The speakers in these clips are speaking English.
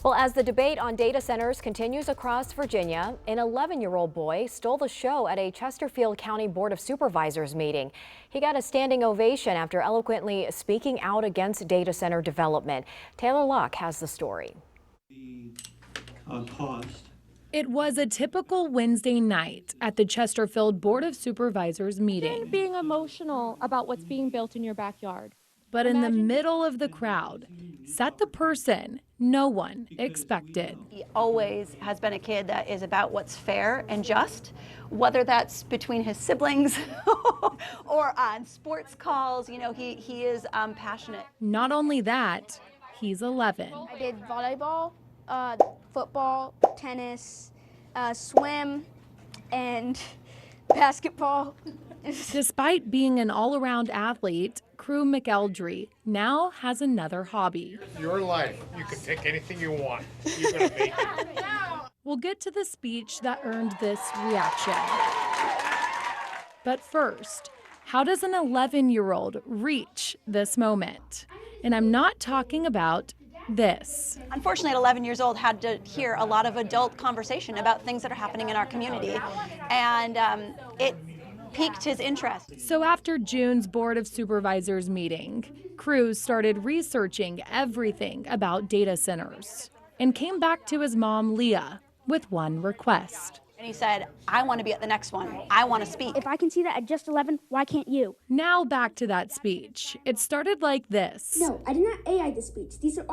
Well, as the debate on data centers continues across Virginia, an 11-year-old boy stole the show at a Chesterfield County Board of Supervisors meeting. He got a standing ovation after eloquently speaking out against data center development. Taylor Locke has the story. It was a typical Wednesday night at the Chesterfield Board of Supervisors meeting. Being emotional about what's being built in your backyard. But in the middle of the crowd sat the person no one expected. He always has been a kid that is about what's fair and just, whether that's between his siblings or on sports calls. You know, he is passionate. Not only that, he's 11. I did volleyball, football, tennis, swim, and basketball. Despite being an all-around athlete, Crew McElderry now has another hobby. Your life. You can pick anything you want. You're going to make it. We'll get to the speech that earned this reaction. But first, how does an 11-year-old reach this moment? And I'm not talking about this. Unfortunately, at 11 years old, had to hear a lot of adult conversation about things that are happening in our community, and it piqued his interest. So after June's Board of Supervisors meeting, Crew started researching everything about data centers and came back to his mom, Leah, with one request. And he said, I want to be at the next one. I want to speak. If I can see that at just 11, why can't you? Now back to that speech. It started like this. No, I did not AI the speech. These are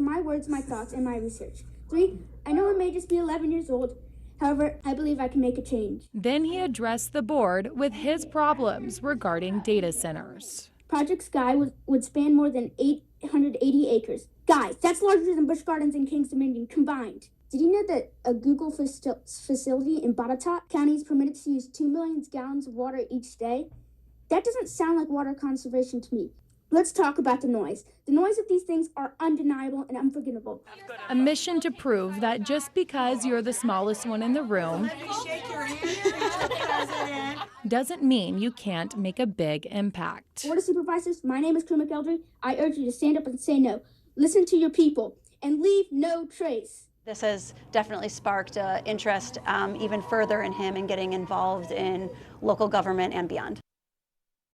my words, my thoughts, and my research. 3, I know I may just be 11 years old. However, I believe I can make a change. Then he addressed the board with his problems regarding data centers. Project Sky would span more than 880 acres. Guys, that's larger than Busch Gardens and Kings Dominion combined. Did you know that a Google facility in Botetourt County is permitted to use 2 million gallons of water each day? That doesn't sound like water conservation to me. Let's talk about the noise. The noise of these things are undeniable and unforgivable. A mission to prove that just because you're the smallest one in the room doesn't mean you can't make a big impact. Board of Supervisors, my name is Crew McElderry. I urge you to stand up and say no. Listen to your people and leave no trace. This has definitely sparked interest even further in him in getting involved in local government and beyond.